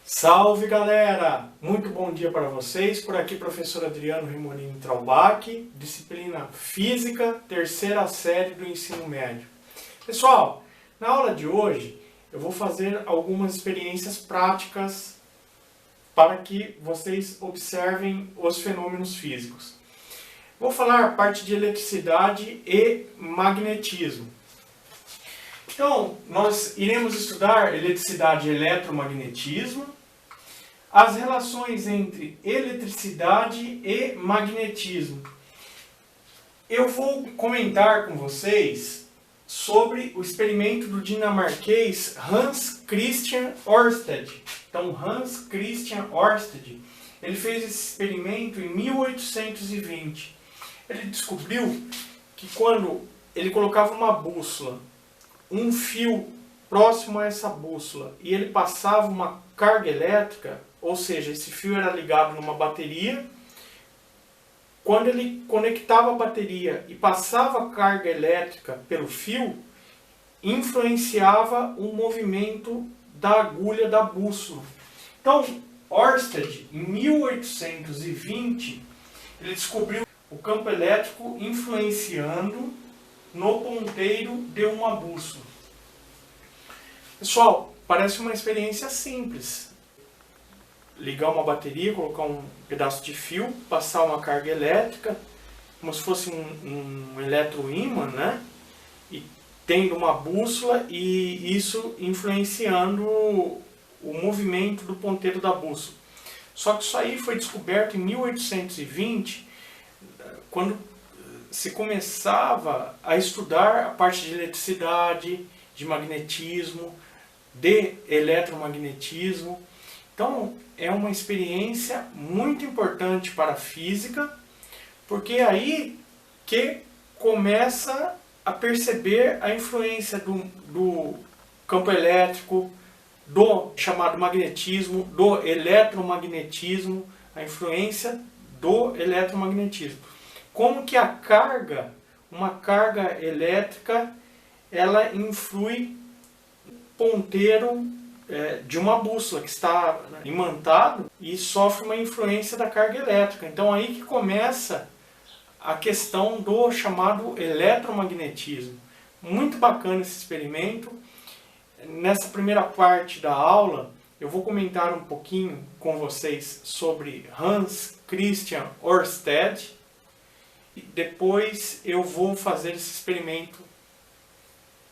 Salve galera! Muito bom dia para vocês. Por aqui professor Adriano Rimolini Traubach, disciplina Física, terceira série do ensino médio. Pessoal, na aula de hoje eu vou fazer algumas experiências práticas para que vocês observem os fenômenos físicos. Vou falar a parte de eletricidade e magnetismo. Então, nós iremos estudar eletricidade e eletromagnetismo, as relações entre eletricidade e magnetismo. Eu vou comentar com vocês sobre o experimento do dinamarquês Hans Christian Ørsted. Então, Hans Christian Ørsted, ele fez esse experimento em 1820. Ele descobriu que quando ele colocava uma bússola, um fio próximo a essa bússola, e ele passava uma carga elétrica, ou seja, esse fio era ligado numa bateria, quando ele conectava a bateria e passava a carga elétrica pelo fio, influenciava o movimento da agulha da bússola. Então, Ørsted, em 1820, ele descobriu o campo elétrico influenciando no ponteiro de uma bússola. Pessoal, parece uma experiência simples. Ligar uma bateria, colocar um pedaço de fio, passar uma carga elétrica, como se fosse um eletroímã, né? E tendo uma bússola e isso influenciando o movimento do ponteiro da bússola. Só que isso aí foi descoberto em 1820, quando se começava a estudar a parte de eletricidade, de magnetismo, de eletromagnetismo. Então, é uma experiência muito importante para a física, porque é aí que começa a perceber a influência do campo elétrico, do chamado magnetismo, do eletromagnetismo, a influência do eletromagnetismo. Como que a carga, uma carga elétrica, ela influi no ponteiro de uma bússola que está imantado e sofre uma influência da carga elétrica. Então aí que começa a questão do chamado eletromagnetismo. Muito bacana esse experimento. Nessa primeira parte da aula eu vou comentar um pouquinho com vocês sobre Hans Christian Ørsted e depois eu vou fazer esse experimento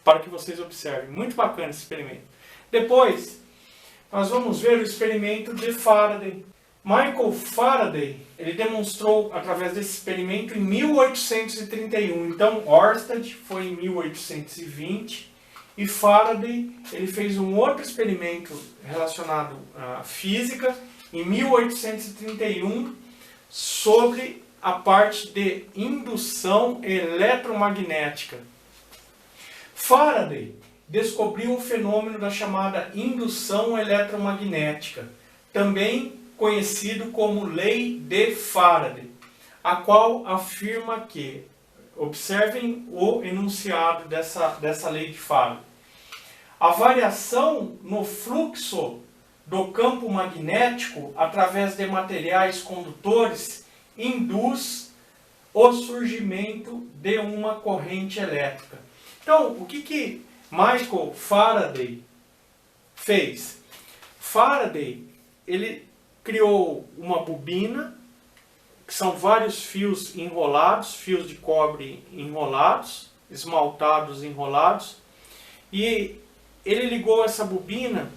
para que vocês observem. Muito bacana esse experimento. Depois, nós vamos ver o experimento de Faraday. Michael Faraday, ele demonstrou através desse experimento em 1831. Então, Ørsted foi em 1820 e Faraday, ele fez um outro experimento relacionado à física em 1831 sobre a parte de indução eletromagnética. Faraday descobriu o fenômeno da chamada indução eletromagnética, também conhecido como Lei de Faraday, a qual afirma que, observem o enunciado dessa Lei de Faraday, a variação no fluxo do campo magnético através de materiais condutores induz o surgimento de uma corrente elétrica. Então, o que Michael Faraday fez? Faraday, ele criou uma bobina, que são vários fios enrolados, fios de cobre enrolados, esmaltados enrolados, e ele ligou essa bobina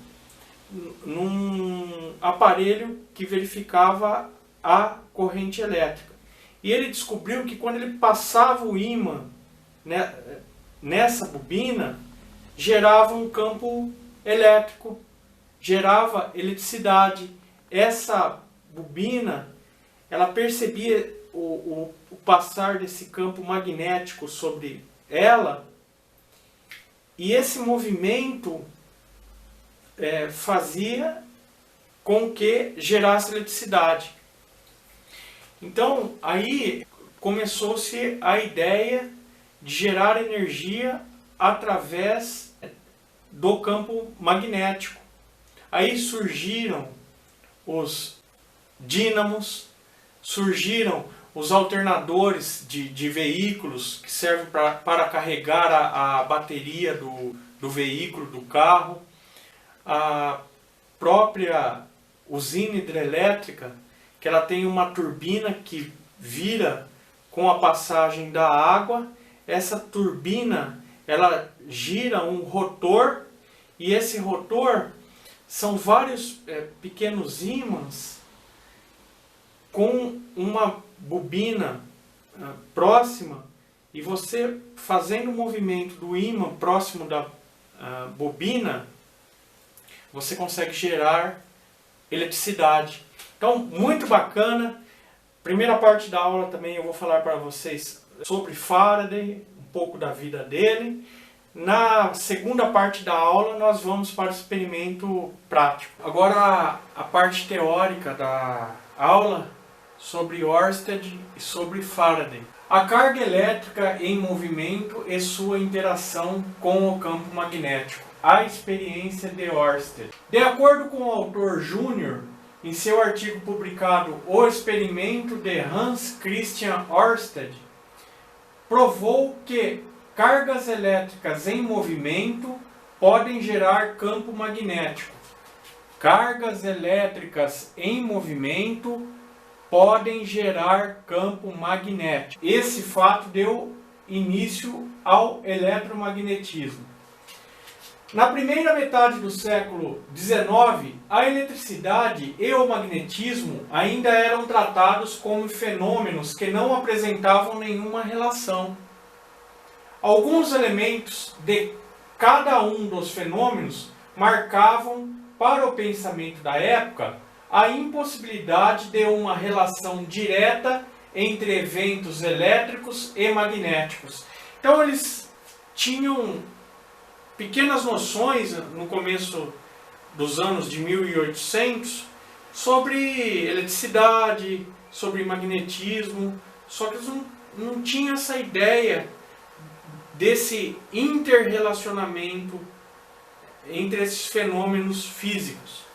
num aparelho que verificava a corrente elétrica. E ele descobriu que quando ele passava o ímã, né, nessa bobina, gerava um campo elétrico, gerava eletricidade. Essa bobina, ela percebia o passar desse campo magnético sobre ela, e esse movimento fazia com que gerasse eletricidade. Então, aí começou-se a ideia de gerar energia através do campo magnético. Aí surgiram os dínamos, surgiram os alternadores de veículos que servem para carregar a bateria do veículo, do carro. A própria usina hidrelétrica, que ela tem uma turbina que vira com a passagem da água. Essa turbina, ela gira um rotor, e esse rotor são vários pequenos ímãs com uma bobina próxima, e você fazendo o movimento do ímã próximo da bobina, você consegue gerar eletricidade. Então, muito bacana. Primeira parte da aula também eu vou falar para vocês sobre Faraday, um pouco da vida dele. Na segunda parte da aula nós vamos para o experimento prático. Agora a parte teórica da aula sobre Ørsted e sobre Faraday. A carga elétrica em movimento e sua interação com o campo magnético. A experiência de Ørsted. De acordo com o autor Júnior, em seu artigo publicado O Experimento de Hans Christian Ørsted, provou que cargas elétricas em movimento podem gerar campo magnético. Cargas elétricas em movimento podem gerar campo magnético. Esse fato deu início ao eletromagnetismo. Na primeira metade do século XIX, a eletricidade e o magnetismo ainda eram tratados como fenômenos que não apresentavam nenhuma relação. Alguns elementos de cada um dos fenômenos marcavam, para o pensamento da época, a impossibilidade de uma relação direta entre eventos elétricos e magnéticos. Então eles tinham pequenas noções no começo dos anos de 1800 sobre eletricidade, sobre magnetismo, só que eles não tinham essa ideia desse interrelacionamento entre esses fenômenos físicos.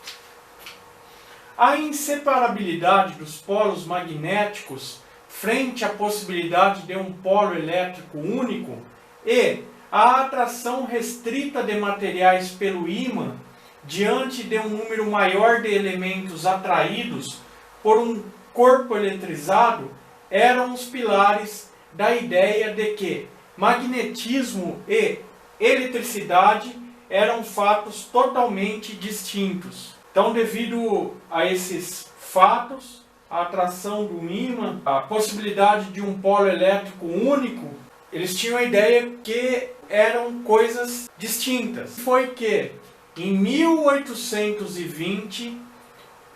A inseparabilidade dos polos magnéticos frente à possibilidade de um polo elétrico único e a atração restrita de materiais pelo ímã diante de um número maior de elementos atraídos por um corpo eletrizado eram os pilares da ideia de que magnetismo e eletricidade eram fatos totalmente distintos. Então, devido a esses fatos, a atração do ímã, a possibilidade de um polo elétrico único, eles tinham a ideia que eram coisas distintas. Foi que, em 1820,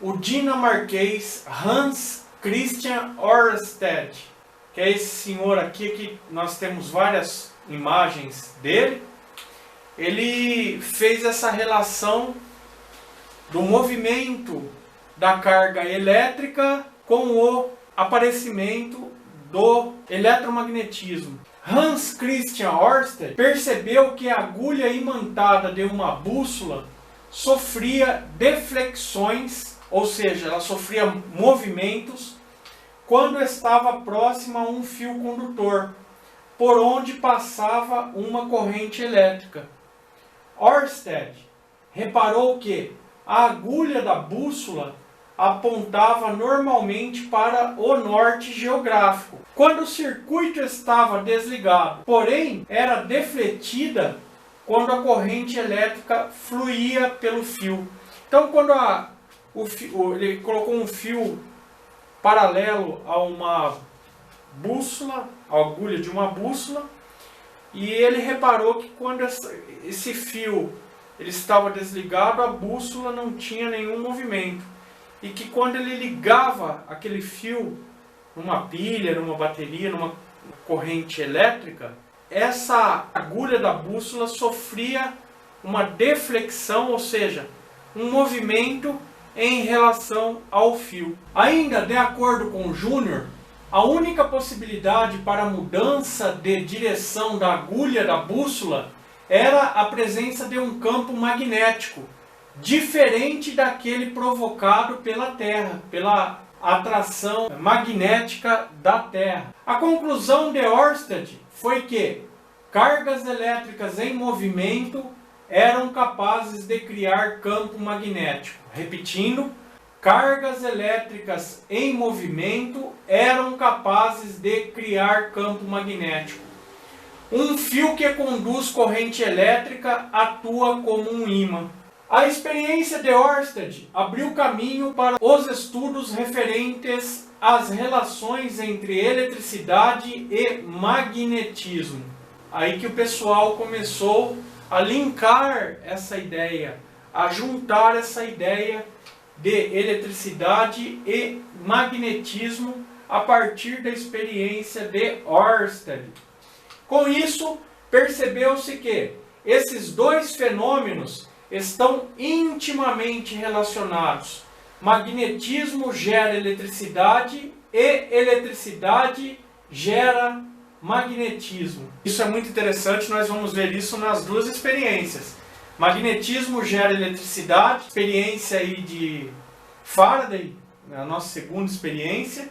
o dinamarquês Hans Christian Ørsted, que é esse senhor aqui, que nós temos várias imagens dele, ele fez essa relação do movimento da carga elétrica com o aparecimento do eletromagnetismo. Hans Christian Ørsted percebeu que a agulha imantada de uma bússola sofria deflexões, ou seja, ela sofria movimentos, quando estava próxima a um fio condutor, por onde passava uma corrente elétrica. Ørsted reparou que a agulha da bússola apontava normalmente para o norte geográfico, quando o circuito estava desligado, porém era defletida quando a corrente elétrica fluía pelo fio. Então, quando ele colocou um fio paralelo a uma bússola, a agulha de uma bússola, e ele reparou que quando esse fio ele estava desligado, a bússola não tinha nenhum movimento. E que quando ele ligava aquele fio numa pilha, numa bateria, numa corrente elétrica, essa agulha da bússola sofria uma deflexão, ou seja, um movimento em relação ao fio. Ainda de acordo com Júnior, a única possibilidade para a mudança de direção da agulha da bússola era a presença de um campo magnético diferente daquele provocado pela Terra, pela atração magnética da Terra. A conclusão de Ørsted foi que cargas elétricas em movimento eram capazes de criar campo magnético. Repetindo, cargas elétricas em movimento eram capazes de criar campo magnético. Um fio que conduz corrente elétrica atua como um ímã. A experiência de Ørsted abriu caminho para os estudos referentes às relações entre eletricidade e magnetismo. Aí que o pessoal começou a linkar essa ideia, a juntar essa ideia de eletricidade e magnetismo a partir da experiência de Ørsted. Com isso, percebeu-se que esses dois fenômenos estão intimamente relacionados. Magnetismo gera eletricidade e eletricidade gera magnetismo. Isso é muito interessante, nós vamos ver isso nas duas experiências. Magnetismo gera eletricidade, experiência aí de Faraday, a nossa segunda experiência.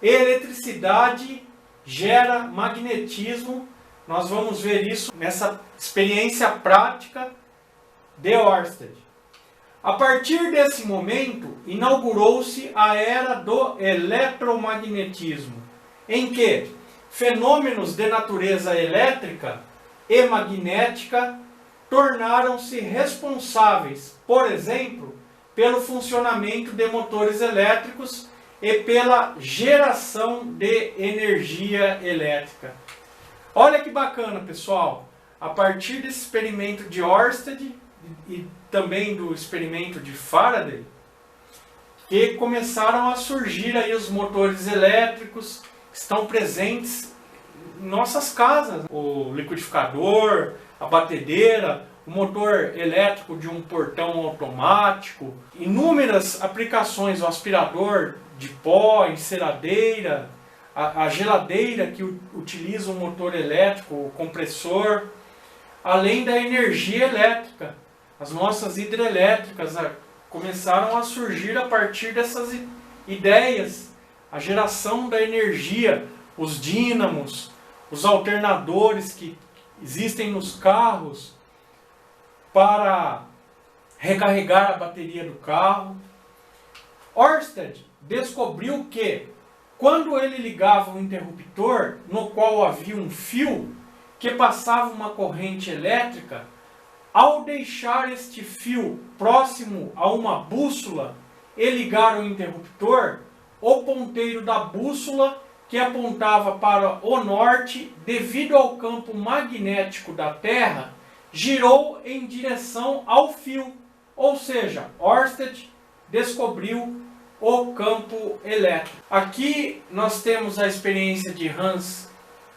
E eletricidade gera magnetismo, nós vamos ver isso nessa experiência prática de Ørsted. A partir desse momento, inaugurou-se a era do eletromagnetismo, em que fenômenos de natureza elétrica e magnética tornaram-se responsáveis, por exemplo, pelo funcionamento de motores elétricos e pela geração de energia elétrica. Olha que bacana, pessoal! A partir desse experimento de Ørsted e também do experimento de Faraday, que começaram a surgir aí os motores elétricos que estão presentes em nossas casas. O liquidificador, a batedeira, o motor elétrico de um portão automático, inúmeras aplicações, o aspirador de pó, enceradeira, a geladeira que utiliza um motor elétrico, o compressor, além da energia elétrica. As nossas hidrelétricas começaram a surgir a partir dessas ideias. A geração da energia, os dínamos, os alternadores que existem nos carros para recarregar a bateria do carro. Ørsted descobriu que quando ele ligava um interruptor no qual havia um fio que passava uma corrente elétrica, ao deixar este fio próximo a uma bússola e ligar o interruptor, o ponteiro da bússola que apontava para o norte, devido ao campo magnético da Terra, girou em direção ao fio. Ou seja, Ørsted descobriu o campo elétrico. Aqui nós temos a experiência de Hans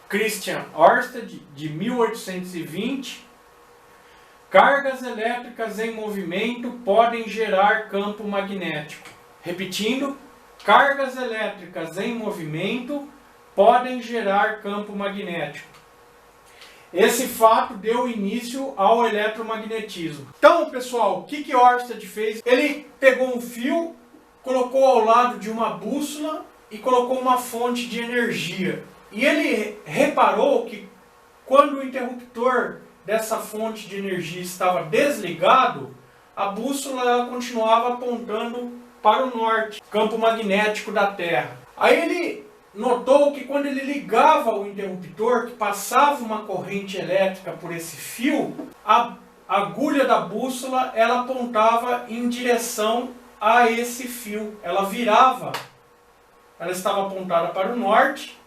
Christian Ørsted, de 1820. Cargas elétricas em movimento podem gerar campo magnético. Repetindo, cargas elétricas em movimento podem gerar campo magnético. Esse fato deu início ao eletromagnetismo. Então, pessoal, o que Ørsted fez? Ele pegou um fio, colocou ao lado de uma bússola e colocou uma fonte de energia. E ele reparou que quando o interruptor dessa fonte de energia estava desligado, a bússola ela continuava apontando para o norte, campo magnético da Terra. Aí ele notou que quando ele ligava o interruptor, que passava uma corrente elétrica por esse fio, a agulha da bússola ela apontava em direção a esse fio. Ela virava, ela estava apontada para o norte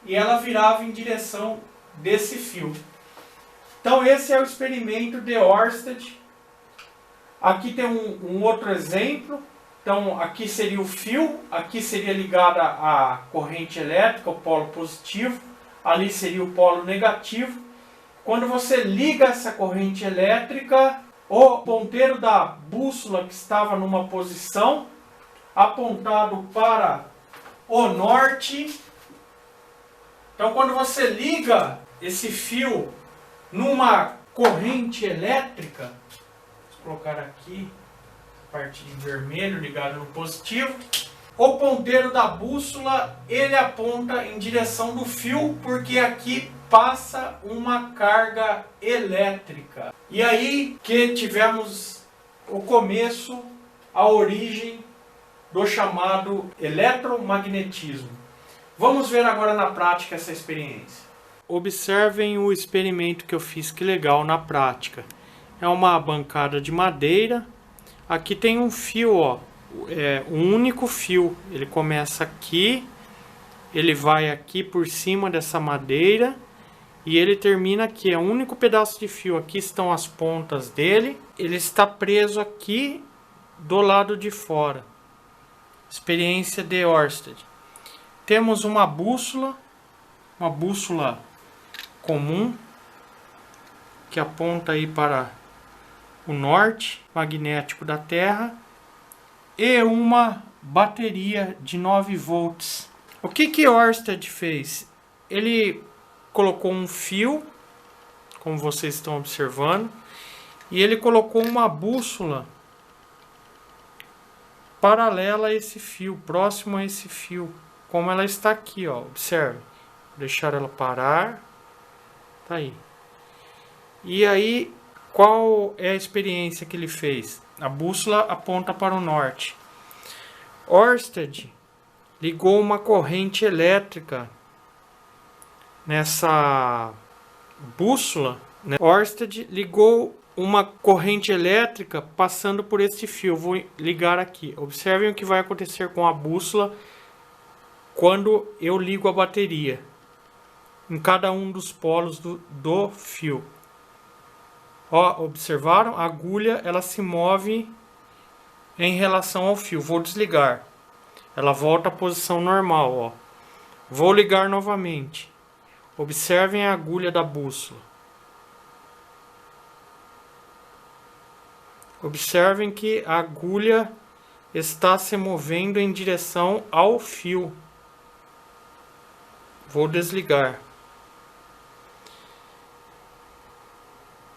e ela virava em direção desse fio. Então esse é o experimento de Ørsted. Aqui tem um outro exemplo. Então aqui seria o fio, aqui seria ligada a corrente elétrica, o polo positivo, ali seria o polo negativo. Quando você liga essa corrente elétrica, o ponteiro da bússola que estava numa posição apontado para o norte. Então quando você liga esse fio numa corrente elétrica, vou colocar aqui, parte de vermelho ligada no positivo. O ponteiro da bússola, ele aponta em direção do fio, porque aqui passa uma carga elétrica. E aí que tivemos o começo, a origem do chamado eletromagnetismo. Vamos ver agora na prática essa experiência. Observem o experimento que eu fiz, que legal, na prática. É uma bancada de madeira. Aqui tem um fio, ó. Um único fio. Ele começa aqui, ele vai aqui por cima dessa madeira e ele termina aqui. É um único pedaço de fio. Aqui estão as pontas dele. Ele está preso aqui do lado de fora. Experiência de Ørsted. Temos uma bússola comum que aponta aí para o norte magnético da Terra e uma bateria de 9 volts. O que Ørsted fez? Ele colocou um fio, como vocês estão observando, e ele colocou uma bússola paralela a esse fio, próximo a esse fio, como ela está aqui, ó. Observe. Vou deixar ela parar. Tá aí. E aí, qual é a experiência que ele fez? A bússola aponta para o norte. Ørsted ligou uma corrente elétrica nessa bússola, né? Ørsted ligou uma corrente elétrica passando por este fio. Eu vou ligar aqui. Observem o que vai acontecer com a bússola quando eu ligo a bateria em cada um dos polos do fio. Ó, observaram? A agulha, ela se move em relação ao fio. Vou desligar. Ela volta à posição normal, ó. Vou ligar novamente. Observem a agulha da bússola. Observem que a agulha está se movendo em direção ao fio. Vou desligar.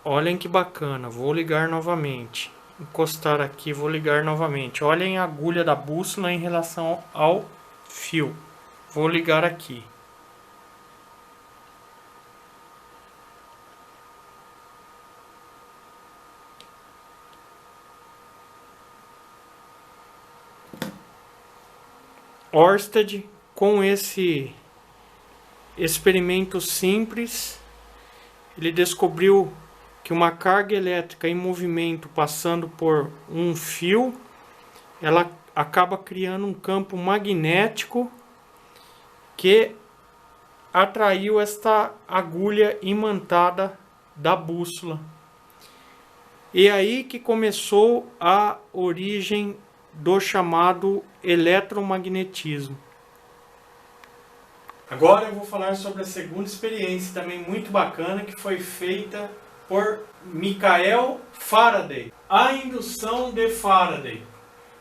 Olhem que bacana. Vou ligar novamente. Encostar aqui, vou ligar novamente. Olhem a agulha da bússola em relação ao fio. Vou ligar aqui. Ørsted, com esse experimento simples, ele descobriu que uma carga elétrica em movimento passando por um fio, ela acaba criando um campo magnético que atraiu esta agulha imantada da bússola. E aí que começou a origem do chamado eletromagnetismo. Agora eu vou falar sobre a segunda experiência, também muito bacana, que foi feita por Michael Faraday. A indução de Faraday.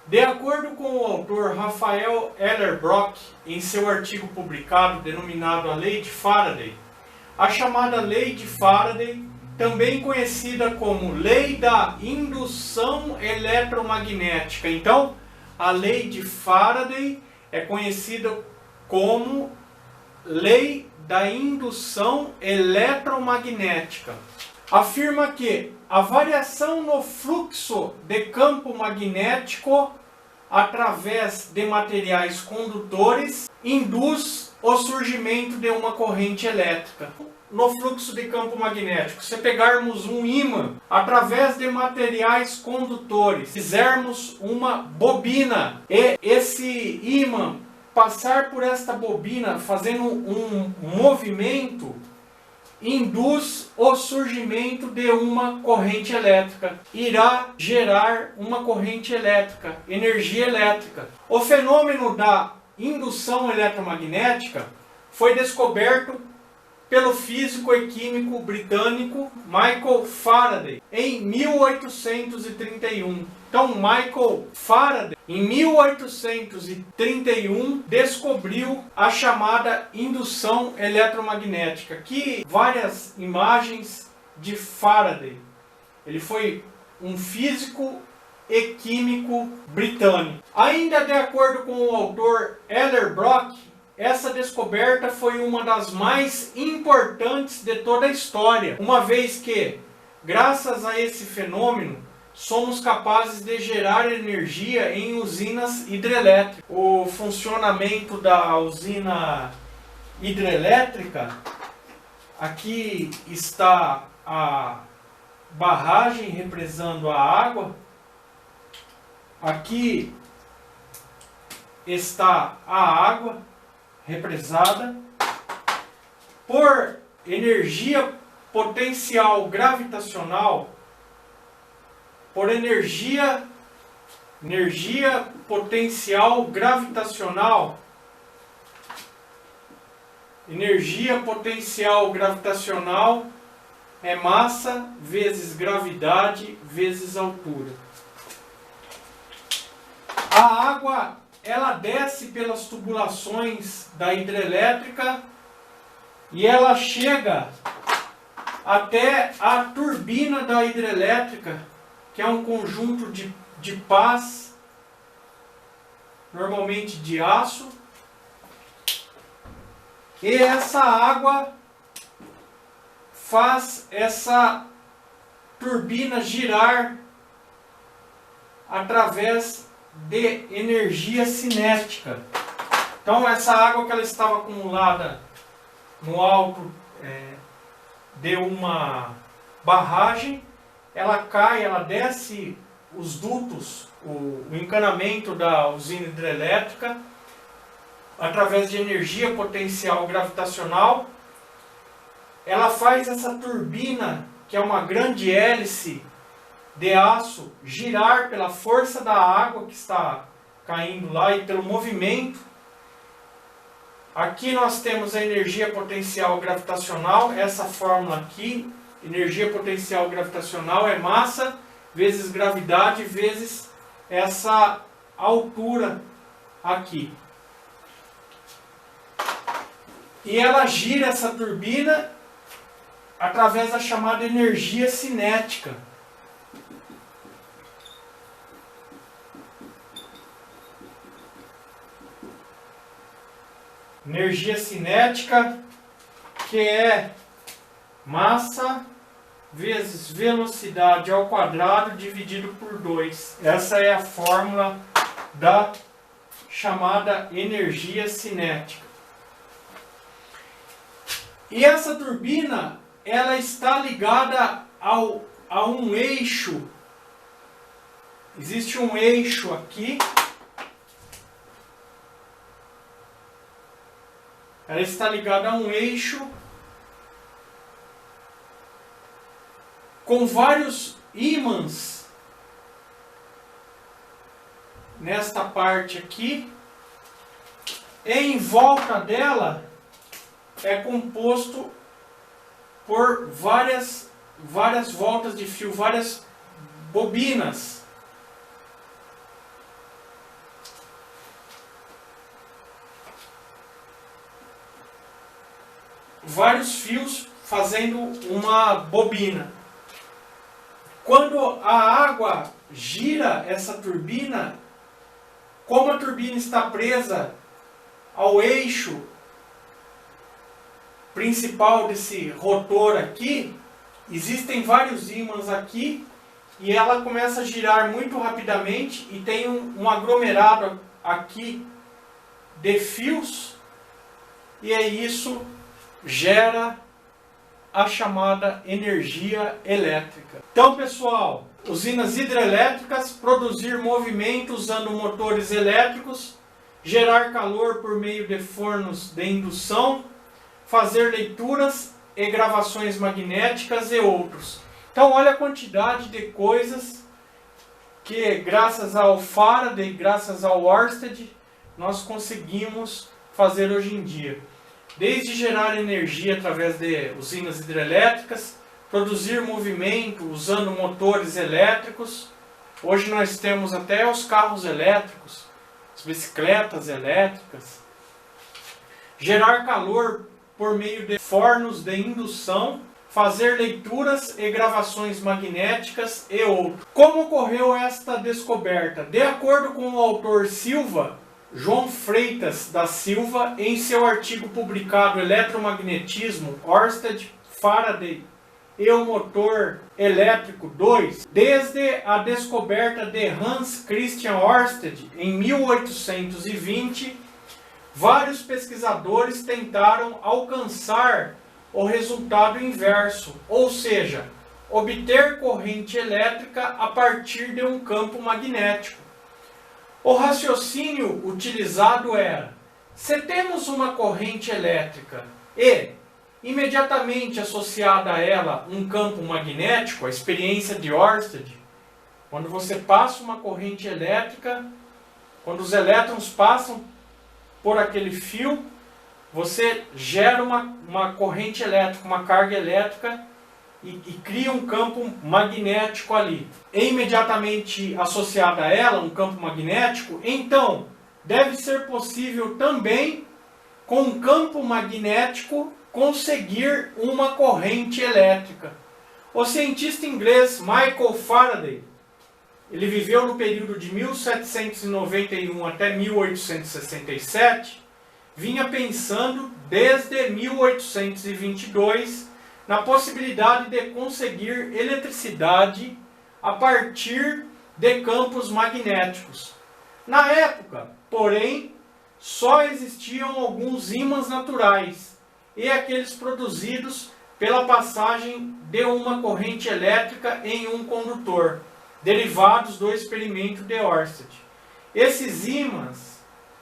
De acordo com o autor Rafael Ellerbrock, em seu artigo publicado denominado A Lei de Faraday, a chamada Lei de Faraday, também conhecida como Lei da Indução Eletromagnética. Então, a Lei de Faraday é conhecida como Lei da Indução Eletromagnética. Afirma que a variação no fluxo de campo magnético através de materiais condutores induz o surgimento de uma corrente elétrica. No fluxo de campo magnético, se pegarmos um ímã através de materiais condutores, fizermos uma bobina e esse ímã passar por esta bobina fazendo um movimento, induz o surgimento de uma corrente elétrica. Irá gerar uma corrente elétrica, energia elétrica. O fenômeno da indução eletromagnética foi descoberto pelo físico e químico britânico Michael Faraday em 1831. Então, Michael Faraday, em 1831, descobriu a chamada indução eletromagnética. Aqui, várias imagens de Faraday. Ele foi um físico e químico britânico. Ainda de acordo com o autor Ellerbrock, essa descoberta foi uma das mais importantes de toda a história, uma vez que, graças a esse fenômeno, somos capazes de gerar energia em usinas hidrelétricas. O funcionamento da usina hidrelétrica, aqui está a barragem represando a água, aqui está a água represada. Por energia potencial gravitacional, por energia potencial gravitacional, energia potencial gravitacional é massa vezes gravidade vezes altura. A água, ela desce pelas tubulações da hidrelétrica e ela chega até a turbina da hidrelétrica, que é um conjunto de pás, normalmente de aço. E essa água faz essa turbina girar através de energia cinética. Então essa água que ela estava acumulada no alto de uma barragem, ela cai, ela desce os dutos, o encanamento da usina hidrelétrica, através de energia potencial gravitacional. Ela faz essa turbina, que é uma grande hélice de aço, girar pela força da água que está caindo lá e pelo movimento. Aqui nós temos a energia potencial gravitacional, essa fórmula aqui, energia potencial gravitacional é massa vezes gravidade vezes essa altura aqui. E ela gira essa turbina através da chamada energia cinética. Energia cinética, que é massa vezes velocidade ao quadrado dividido por 2. Essa é a fórmula da chamada energia cinética. E essa turbina, ela está ligada a um eixo. Existe um eixo aqui. Ela está ligada a um eixo com vários ímãs nesta parte aqui. E em volta dela é composto por várias voltas de fio, várias bobinas. Vários fios fazendo uma bobina. Quando a água gira essa turbina, como a turbina está presa ao eixo principal desse rotor aqui, existem vários ímãs aqui e ela começa a girar muito rapidamente e tem um aglomerado aqui de fios, e é isso gera a chamada energia elétrica. Então, pessoal, usinas hidrelétricas, produzir movimento usando motores elétricos, gerar calor por meio de fornos de indução, fazer leituras e gravações magnéticas e outros. Então, olha a quantidade de coisas que, graças ao Faraday, graças ao Ørsted, nós conseguimos fazer hoje em dia. Desde gerar energia através de usinas hidrelétricas, produzir movimento usando motores elétricos. Hoje nós temos até os carros elétricos, as bicicletas elétricas. Gerar calor por meio de fornos de indução, fazer leituras e gravações magnéticas e outros. Como ocorreu esta descoberta? De acordo com o autor Silva, João Freitas da Silva, em seu artigo publicado Eletromagnetismo, Ørsted, Faraday e o motor elétrico 2, desde a descoberta de Hans Christian Ørsted em 1820, vários pesquisadores tentaram alcançar o resultado inverso, ou seja, obter corrente elétrica a partir de um campo magnético. O raciocínio utilizado era: se temos uma corrente elétrica e, imediatamente associada a ela, um campo magnético, a experiência de Ørsted, quando você passa uma corrente elétrica, quando os elétrons passam por aquele fio, você gera uma corrente elétrica, uma carga elétrica e cria um campo magnético ali. E imediatamente associado a ela, um campo magnético, então deve ser possível também, com um campo magnético, conseguir uma corrente elétrica. O cientista inglês Michael Faraday, ele viveu no período de 1791 até 1867, vinha pensando desde 1822 na possibilidade de conseguir eletricidade a partir de campos magnéticos. Na época, porém, só existiam alguns ímãs naturais e aqueles produzidos pela passagem de uma corrente elétrica em um condutor, derivados do experimento de Ørsted. Esses ímãs,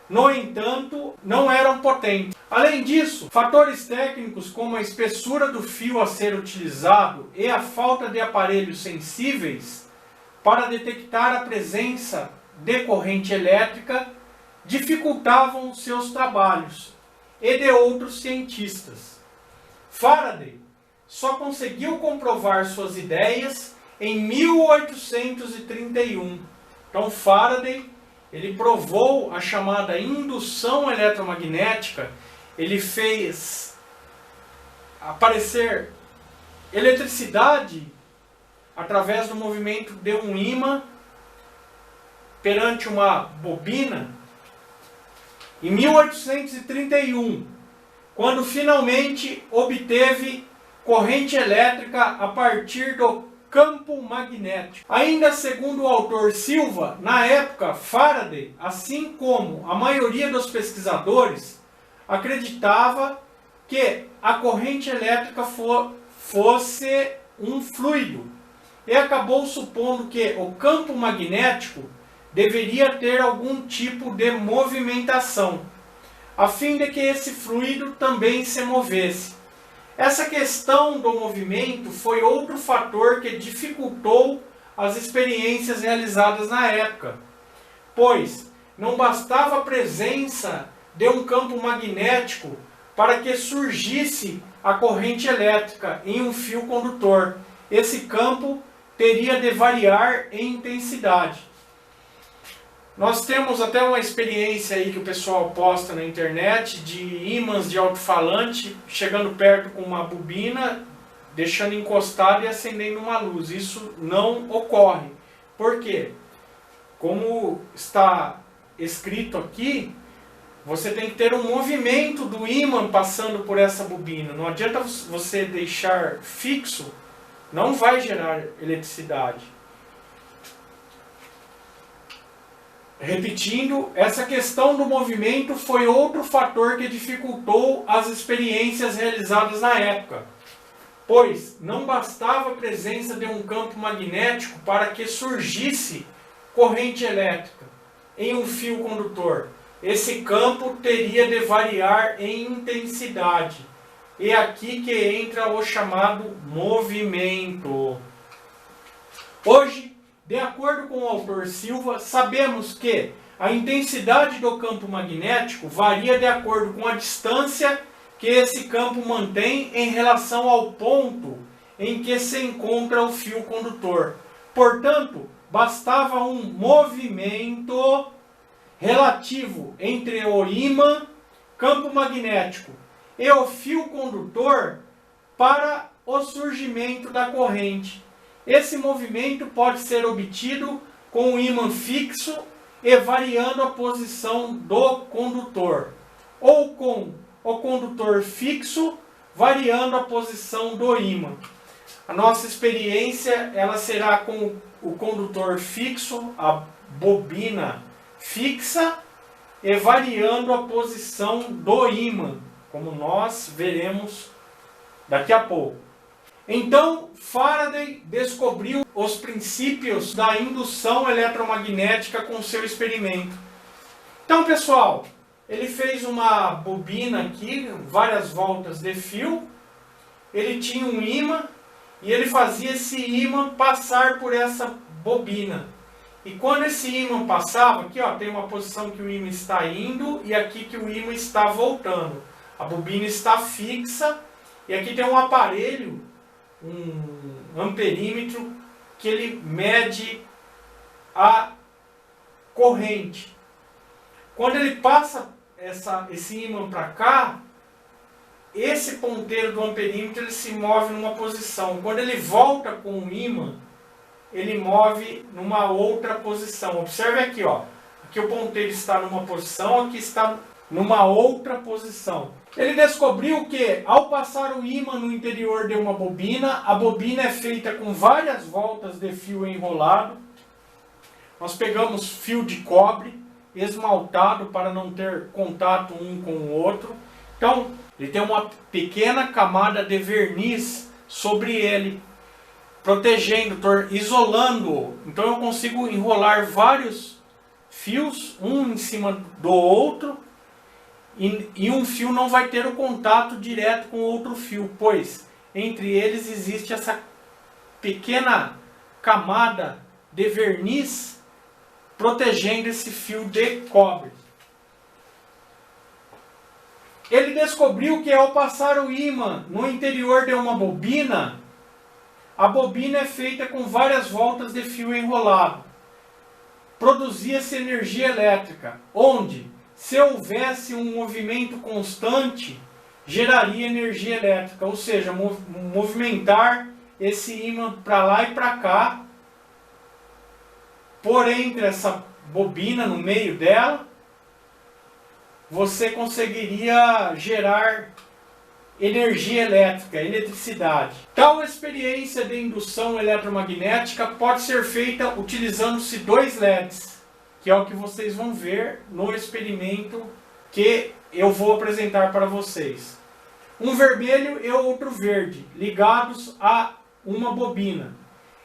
no entanto, não eram potentes. Além disso, fatores técnicos como a espessura do fio a ser utilizado e a falta de aparelhos sensíveis para detectar a presença de corrente elétrica dificultavam seus trabalhos e de outros cientistas. Faraday só conseguiu comprovar suas ideias em 1831. Então Faraday, ele provou a chamada indução eletromagnética, ele fez aparecer eletricidade através do movimento de um ímã perante uma bobina em 1831, quando finalmente obteve corrente elétrica a partir do campo magnético. Ainda segundo o autor Silva, na época, Faraday, assim como a maioria dos pesquisadores, acreditava que a corrente elétrica fosse um fluido e acabou supondo que o campo magnético deveria ter algum tipo de movimentação, a fim de que esse fluido também se movesse. Essa questão do movimento foi outro fator que dificultou as experiências realizadas na época, pois não bastava a presença de um campo magnético para que surgisse a corrente elétrica em um fio condutor. Esse campo teria de variar em intensidade. Nós temos até uma experiência aí que o pessoal posta na internet de ímãs de alto-falante chegando perto com uma bobina, deixando encostado e acendendo uma luz. Isso não ocorre. Por quê? Como está escrito aqui, você tem que ter um movimento do ímã passando por essa bobina. Não adianta você deixar fixo, não vai gerar eletricidade. Repetindo, essa questão do movimento foi outro fator que dificultou as experiências realizadas na época, pois não bastava a presença de um campo magnético para que surgisse corrente elétrica em um fio condutor. Esse campo teria de variar em intensidade. É aqui que entra o chamado movimento. Hoje, de acordo com o autor Silva, sabemos que a intensidade do campo magnético varia de acordo com a distância que esse campo mantém em relação ao ponto em que se encontra o fio condutor. Portanto, bastava um movimento relativo entre o ímã, campo magnético, e o fio condutor para o surgimento da corrente. Esse movimento pode ser obtido com o ímã fixo e variando a posição do condutor, ou com o condutor fixo variando a posição do ímã. A nossa experiência ela será com o condutor fixo, a bobina fixa e variando a posição do ímã, como nós veremos daqui a pouco. Então, Faraday descobriu os princípios da indução eletromagnética com seu experimento. Então, pessoal, ele fez uma bobina aqui, várias voltas de fio, ele tinha um ímã e ele fazia esse ímã passar por essa bobina. E quando esse ímã passava, aqui ó, tem uma posição que o ímã está indo e aqui que o ímã está voltando. A bobina está fixa e aqui tem um aparelho, um amperímetro, que ele mede a corrente. Quando ele passa esse ímã para cá, esse ponteiro do amperímetro ele se move numa posição. Quando ele volta com o ímã, ele move numa outra posição. Observe aqui, ó. Aqui o ponteiro está numa posição, aqui está numa outra posição. Ele descobriu que, ao passar o ímã no interior de uma bobina, a bobina é feita com várias voltas de fio enrolado. Nós pegamos fio de cobre, esmaltado para não ter contato um com o outro. Então, ele tem uma pequena camada de verniz sobre ele, protegendo, isolando-o. Então eu consigo enrolar vários fios, um em cima do outro, e um fio não vai ter o contato direto com outro fio, pois entre eles existe essa pequena camada de verniz protegendo esse fio de cobre. Ele descobriu que ao passar o ímã no interior de uma bobina, a bobina é feita com várias voltas de fio enrolado. Produzia-se energia elétrica, onde, se houvesse um movimento constante, geraria energia elétrica, ou seja, movimentar esse ímã para lá e para cá, por entre essa bobina, no meio dela, você conseguiria gerar energia elétrica, eletricidade. Tal experiência de indução eletromagnética pode ser feita utilizando-se dois LEDs, que é o que vocês vão ver no experimento que eu vou apresentar para vocês. Um vermelho e outro verde, ligados a uma bobina.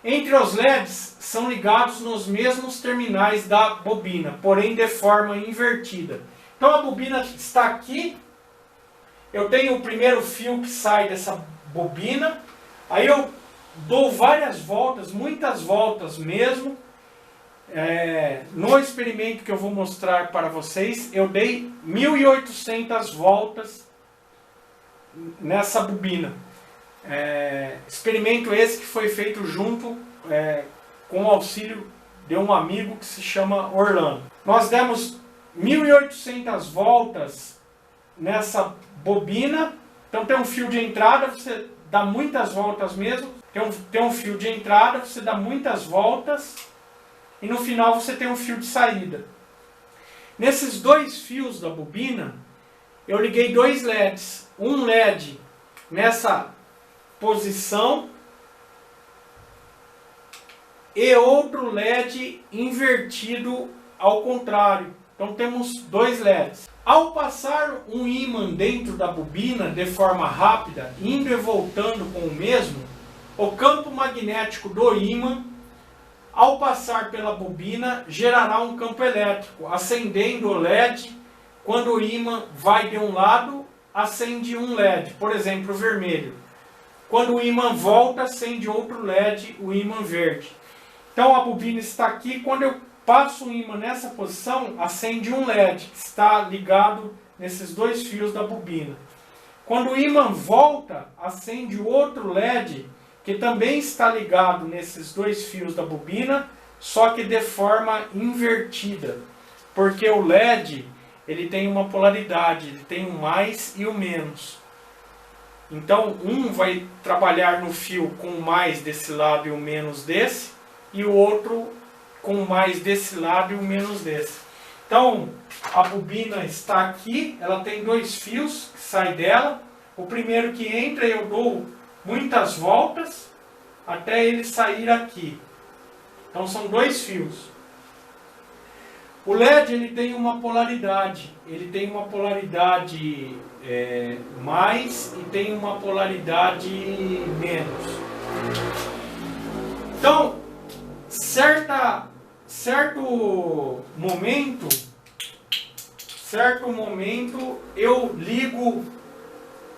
Entre os LEDs são ligados nos mesmos terminais da bobina, porém de forma invertida. Então a bobina está aqui, eu tenho o primeiro fio que sai dessa bobina, aí eu dou várias voltas, muitas voltas mesmo. No experimento que eu vou mostrar para vocês, eu dei 1.800 voltas nessa bobina. Experimento esse que foi feito junto com o auxílio de um amigo que se chama Orlando. Nós demos 1.800 voltas nessa bobina. Então tem um fio de entrada, você dá muitas voltas mesmo. Tem um fio de entrada, você dá muitas voltas. E no final você tem um fio de saída. Nesses dois fios da bobina, eu liguei dois LEDs. Um LED nessa posição e outro LED invertido ao contrário. Então temos dois LEDs. Ao passar um ímã dentro da bobina de forma rápida, indo e voltando com o mesmo, o campo magnético do ímã, ao passar pela bobina, gerará um campo elétrico, acendendo o LED. Quando o ímã vai de um lado, acende um LED, por exemplo, o vermelho. Quando o ímã volta, acende outro LED, o ímã verde. Então a bobina está aqui, quando eu passo o ímã nessa posição, acende um LED, que está ligado nesses dois fios da bobina. Quando o ímã volta, acende o outro LED, que também está ligado nesses dois fios da bobina, só que de forma invertida. Porque o LED, ele tem uma polaridade, ele tem o mais e o menos. Então, um vai trabalhar no fio com mais desse lado e o menos desse, e o outro com mais desse lado e o menos desse. Então, a bobina está aqui, ela tem dois fios que saem dela. O primeiro que entra, eu dou muitas voltas até ele sair aqui. Então, são dois fios. O LED ele tem uma polaridade. Ele tem uma polaridade mais e tem uma polaridade menos. Então, certo momento eu ligo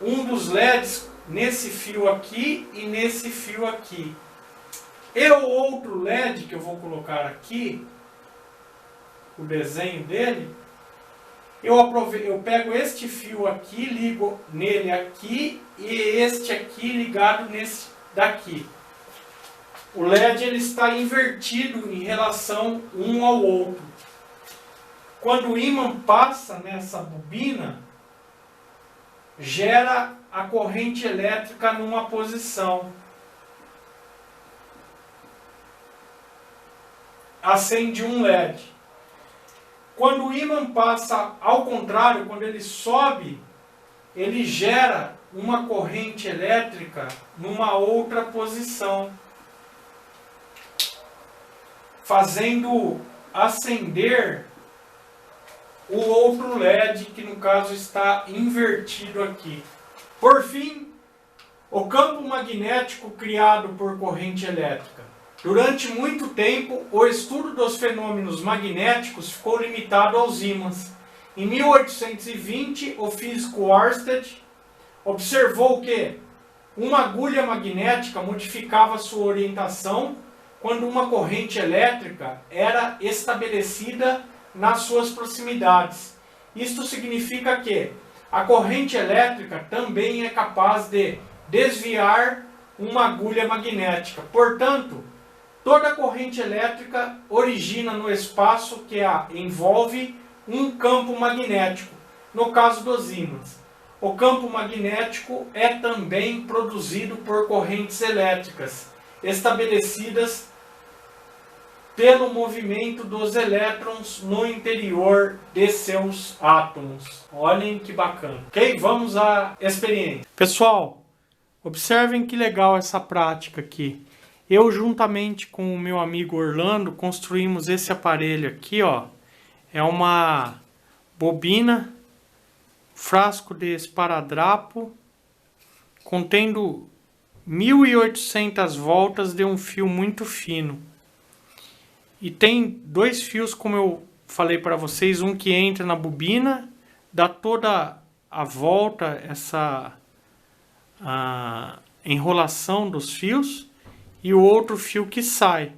um dos LEDs nesse fio aqui e nesse fio aqui. E o outro LED que eu vou colocar aqui, o desenho dele, eu pego este fio aqui, ligo nele aqui e este aqui ligado nesse daqui. O LED ele está invertido em relação um ao outro. Quando o ímã passa nessa bobina, gera a corrente elétrica numa posição. Acende um LED. Quando o ímã passa ao contrário, quando ele sobe, ele gera uma corrente elétrica numa outra posição, fazendo acender o outro LED, que no caso está invertido aqui. Por fim, o campo magnético criado por corrente elétrica. Durante muito tempo, o estudo dos fenômenos magnéticos ficou limitado aos ímãs. Em 1820, o físico Ørsted observou que uma agulha magnética modificava sua orientação quando uma corrente elétrica era estabelecida nas suas proximidades. Isto significa que a corrente elétrica também é capaz de desviar uma agulha magnética. Portanto, toda corrente elétrica origina no espaço que a envolve um campo magnético, no caso dos ímãs. O campo magnético é também produzido por correntes elétricas, estabelecidas pelo movimento dos elétrons no interior de seus átomos. Olhem que bacana. Ok? Vamos à experiência. Pessoal, observem que legal essa prática aqui. Eu, juntamente com o meu amigo Orlando, construímos esse aparelho aqui, ó. É uma bobina, frasco de esparadrapo, contendo 1.800 voltas de um fio muito fino. E tem dois fios, como eu falei para vocês, um que entra na bobina, dá toda a volta, essa enrolação dos fios, e o outro fio que sai.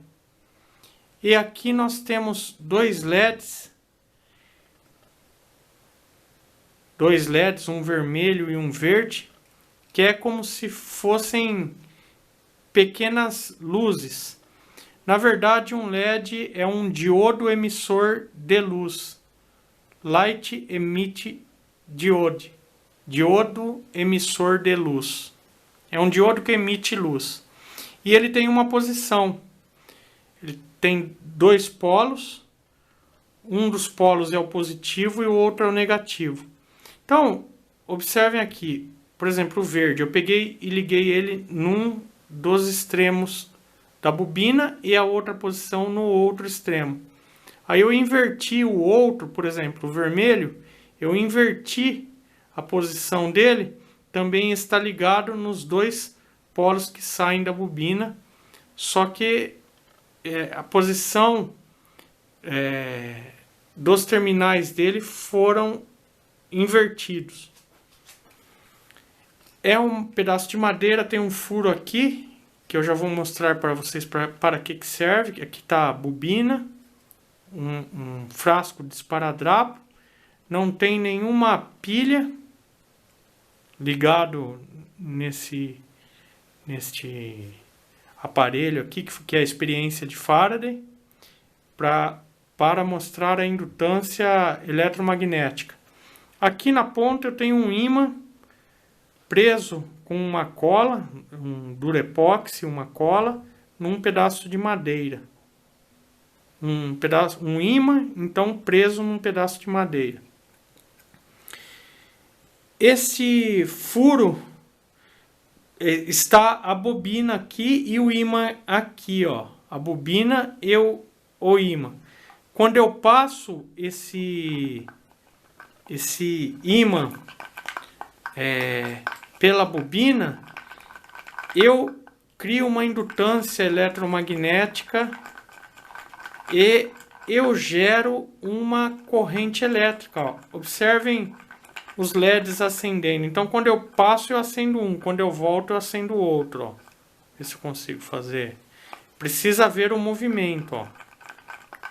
E aqui nós temos dois LEDs, um vermelho e um verde, que é como se fossem pequenas luzes. Na verdade, um LED é um diodo emissor de luz. Light Emit Diode. Diodo emissor de luz. É um diodo que emite luz. E ele tem uma posição. Ele tem dois polos. Um dos polos é o positivo e o outro é o negativo. Então, observem aqui. Por exemplo, o verde. Eu peguei e liguei ele num dos extremos da bobina e a outra posição no outro extremo. Aí eu inverti o outro, por exemplo, o vermelho, eu inverti a posição dele, também está ligado nos dois polos que saem da bobina, só que a posição dos terminais dele foram invertidos. É um pedaço de madeira, tem um furo aqui, que eu já vou mostrar para vocês para que serve. Aqui está a bobina, um frasco de esparadrapo, não tem nenhuma pilha ligado neste aparelho aqui, que é a experiência de Faraday, para mostrar a indutância eletromagnética. Aqui na ponta eu tenho um ímã preso com uma cola, um durepoxi, uma cola, num pedaço de madeira. Um ímã, então preso num pedaço de madeira. Esse furo está a bobina aqui e o ímã aqui, ó. A bobina e o ímã. Quando eu passo esse ímã pela bobina, eu crio uma indutância eletromagnética e eu gero uma corrente elétrica. Ó. Observem os LEDs acendendo. Então, quando eu passo, eu acendo um. Quando eu volto, eu acendo o outro. Ó. Ver se eu consigo fazer. Precisa haver um movimento. Ó.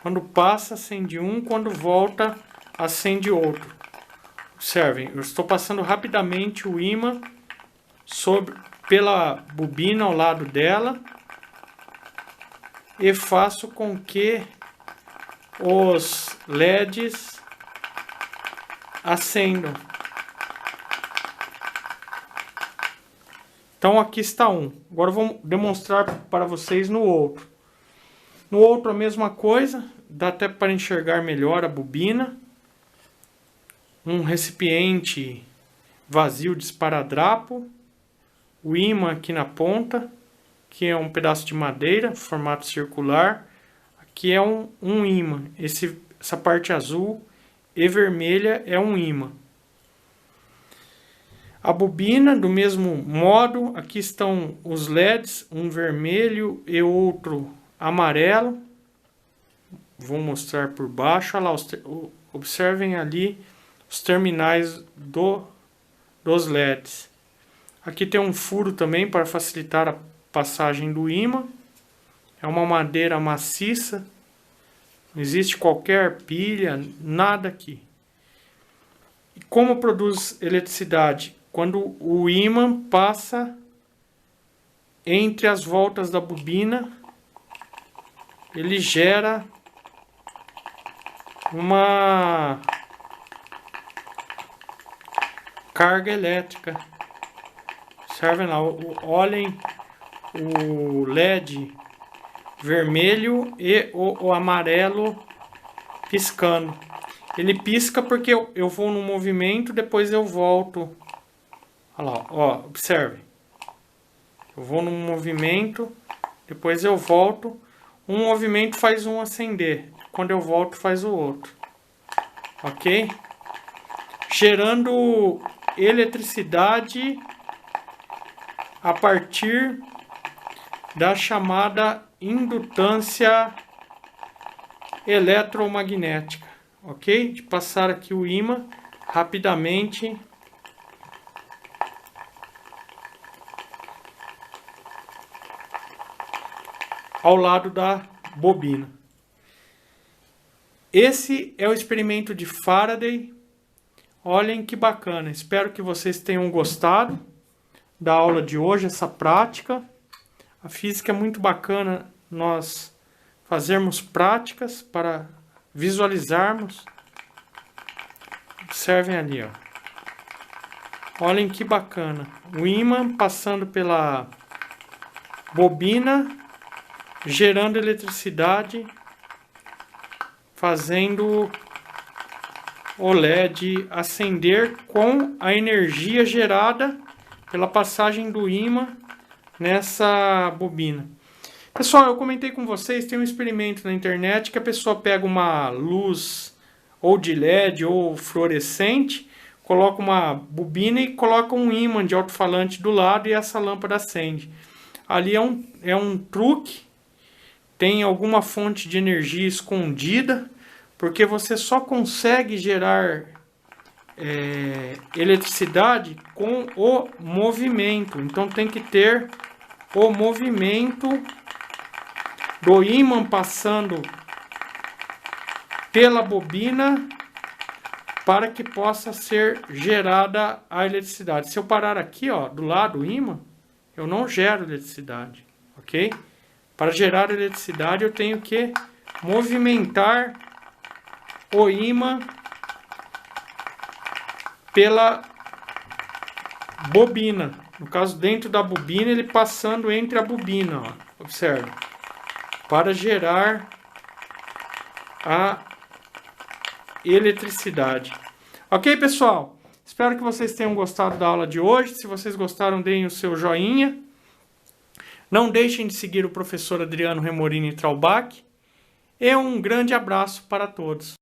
Quando passa, acende um. Quando volta, acende outro. Observem, eu estou passando rapidamente o ímã pela bobina ao lado dela. E faço com que os LEDs acendam. Então aqui está um. Agora eu vou demonstrar para vocês no outro. No outro a mesma coisa. Dá até para enxergar melhor a bobina. Um recipiente vazio de esparadrapo. O ímã aqui na ponta, que é um pedaço de madeira, formato circular. Aqui é um ímã. Essa parte azul e vermelha é um ímã. A bobina, do mesmo modo, aqui estão os LEDs, um vermelho e outro amarelo. Vou mostrar por baixo. Olha lá, observem ali os terminais dos LEDs. Aqui tem um furo também para facilitar a passagem do ímã. É uma madeira maciça. Não existe qualquer pilha, nada aqui. E como produz eletricidade? Quando o ímã passa entre as voltas da bobina, ele gera uma carga elétrica. Observem lá, olhem o LED vermelho e o amarelo piscando. Ele pisca porque eu vou no movimento, depois eu volto. Olha lá, ó, observe. Eu vou num movimento, depois eu volto. Um movimento faz um acender. Quando eu volto, faz o outro. Ok? Gerando eletricidade a partir da chamada indutância eletromagnética. Ok? De passar aqui o ímã rapidamente. Ao lado da bobina. Esse é o experimento de Faraday. Olhem que bacana. Espero que vocês tenham gostado da aula de hoje, essa prática. A física é muito bacana nós fazermos práticas para visualizarmos. Observem ali, ó. Olhem que bacana. O ímã passando pela bobina, gerando eletricidade, fazendo o LED acender com a energia gerada pela passagem do ímã nessa bobina. Pessoal, eu comentei com vocês, tem um experimento na internet que a pessoa pega uma luz ou de LED ou fluorescente, coloca uma bobina e coloca um ímã de alto-falante do lado e essa lâmpada acende. Ali é um truque. Tem alguma fonte de energia escondida, porque você só consegue gerar eletricidade com o movimento. Então tem que ter o movimento do ímã passando pela bobina para que possa ser gerada a eletricidade. Se eu parar aqui, ó, do lado do ímã, eu não gero eletricidade, ok? Para gerar eletricidade, eu tenho que movimentar o ímã pela bobina. No caso, dentro da bobina, ele passando entre a bobina, ó. Observe. Para gerar a eletricidade. Ok, pessoal? Espero que vocês tenham gostado da aula de hoje. Se vocês gostaram, deem o seu joinha. Não deixem de seguir o professor Adriano Remorini Traubach. E um grande abraço para todos.